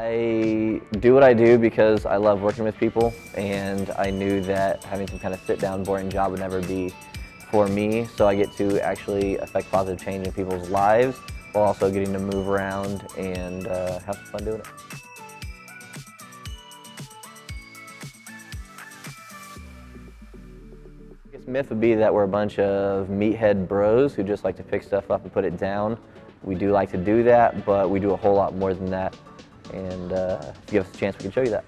I do what I do because I love working with people, and I knew that having some kind of sit-down, boring job would never be for me, so I get to actually affect positive change in people's lives while also getting to move around and have some fun doing it. The biggest myth would be that we're a bunch of meathead bros who just like to pick stuff up and put it down. We do like to do that, but we do a whole lot more than that. And if you give us a chance, we can show you that.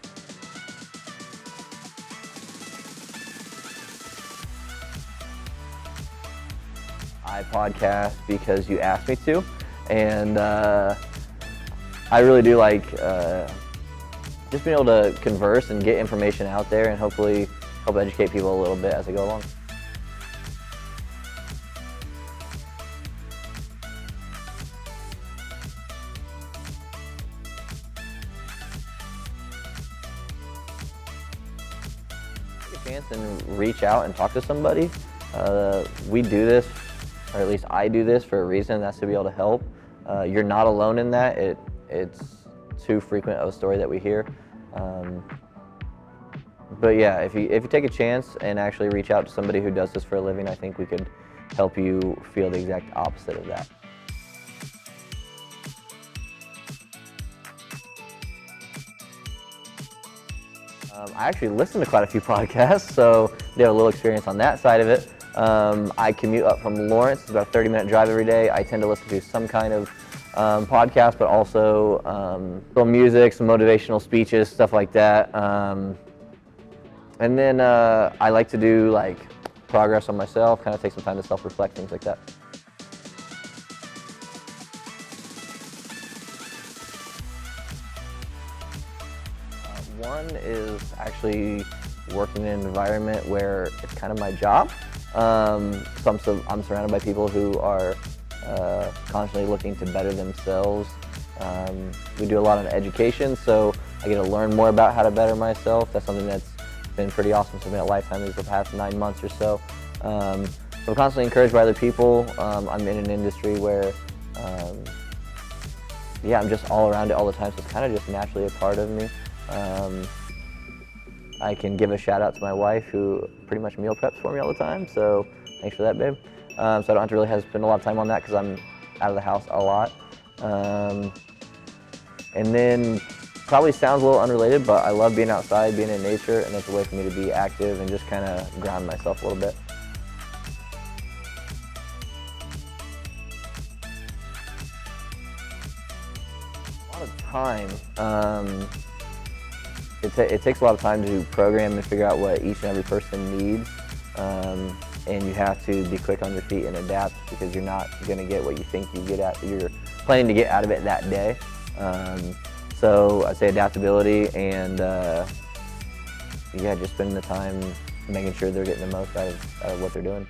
I podcast because you asked me to, and I really do like just being able to converse and get information out there and hopefully help educate people a little bit as I go along. Take a chance and reach out and talk to somebody. We do this, or at least I do this for a reason, that's to be able to help. You're not alone in that. It's too frequent of a story that we hear. But yeah, if you take a chance and actually reach out to somebody who does this for a living, I think we could help you feel the exact opposite of that. I actually listen to quite a few podcasts, so they have a little experience on that side of it. I commute up from Lawrence. It's about a 30-minute drive every day. I tend to listen to some kind of podcast, but also some music, some motivational speeches, stuff like that. And then I like to do like progress on myself, kind of take some time to self-reflect, things like that. One is actually working in an environment where it's kind of my job. So I'm surrounded by people who are constantly looking to better themselves. We do a lot on education, so I get to learn more about how to better myself. That's something that's been pretty awesome for me at Lifetime these past 9 months or so. So I'm constantly encouraged by other people. I'm in an industry where, yeah, I'm just all around it all the time, so it's kind of just naturally a part of me. I can give a shout out to my wife, who pretty much meal preps for me all the time, so thanks for that, babe. So I don't have to really spend a lot of time on that because I'm out of the house a lot. And then, probably sounds a little unrelated, but I love being outside, being in nature, and it's a way for me to be active and just kind of ground myself a little bit. A lot of time. It takes a lot of time to program and figure out what each and every person needs, and you have to be quick on your feet and adapt because you're not going to get what you think you're planning to get out of it that day. So I'd say adaptability and yeah, just spending the time making sure they're getting the most out of what they're doing.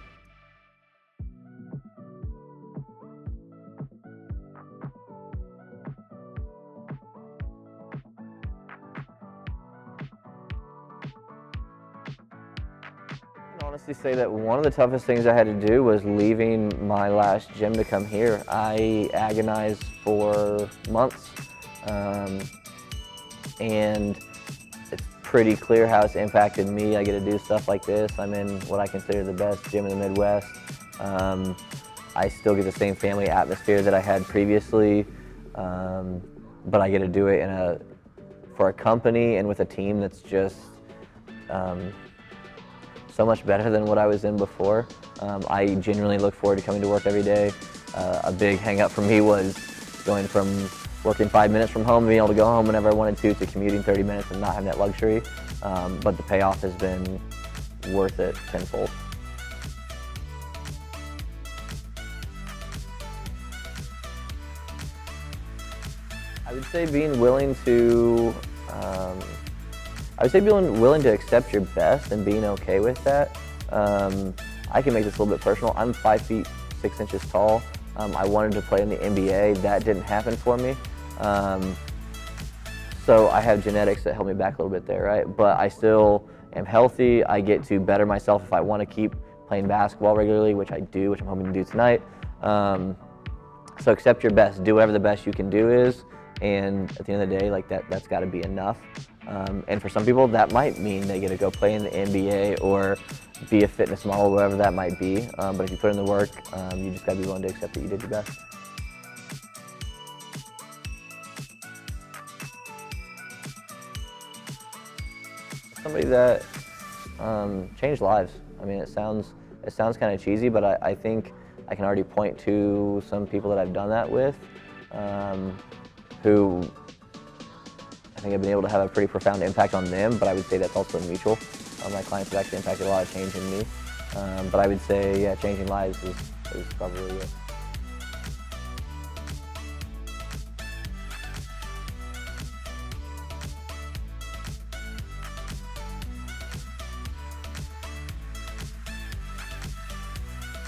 I can honestly say that one of the toughest things I had to do was leaving my last gym to come here. I agonized for months, and it's pretty clear how it's impacted me. I get to do stuff like this. I'm in what I consider the best gym in the Midwest. I still get the same family atmosphere that I had previously, but I get to do it for a company and with a team that's just so much better than what I was in before. I genuinely look forward to coming to work every day. A big hang up for me was going from working 5 minutes from home and being able to go home whenever I wanted to commuting 30 minutes and not having that luxury. But the payoff has been worth it tenfold. I would say being willing to accept your best and being okay with that. I can make this a little bit personal. I'm 5 feet 6 inches tall. I wanted to play in the NBA. That didn't happen for me. So I have genetics that help me back a little bit there, right? But I still am healthy. I get to better myself if I want to keep playing basketball regularly, which I do, which I'm hoping to do tonight. So accept your best. Do whatever the best you can do is, and at the end of the day, like that's got to be enough. And for some people, that might mean they get to go play in the NBA or be a fitness model, whatever that might be. But if you put in the work, you just got to be willing to accept that you did your best. Somebody that changed lives. I mean, it sounds kind of cheesy, but I think I can already point to some people that I've done that with, who I think I've been able to have a pretty profound impact on them. But I would say that's also mutual. My clients have actually impacted a lot of change in me. But I would say, yeah, changing lives is probably it.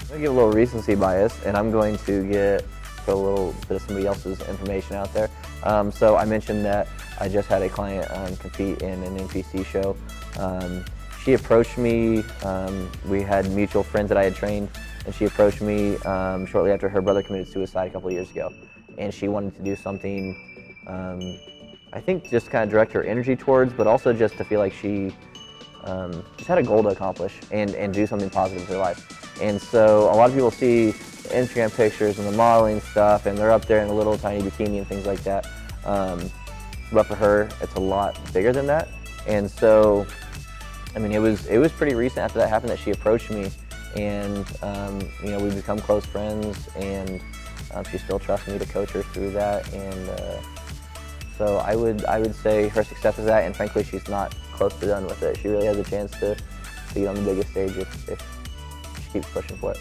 I'm going to give a little recency bias, and I'm going to put a little bit of somebody else's information out there. So I mentioned that I just had a client compete in an NPC show. She approached me, we had mutual friends that I had trained, and she approached me shortly after her brother committed suicide a couple of years ago. And she wanted to do something, I think just kind of direct her energy towards, but also just to feel like she just had a goal to accomplish and do something positive with her life. And so a lot of people see the Instagram pictures and the modeling stuff, and they're up there in a little tiny bikini and things like that. But for her, it's a lot bigger than that. And so, I mean, it was pretty recent after that happened that she approached me, and you know, we've become close friends, and she still trusts me to coach her through that. And so I would say her success is that, and frankly, she's not close to done with it. She really has a chance to get on the biggest stage if she keeps pushing for it.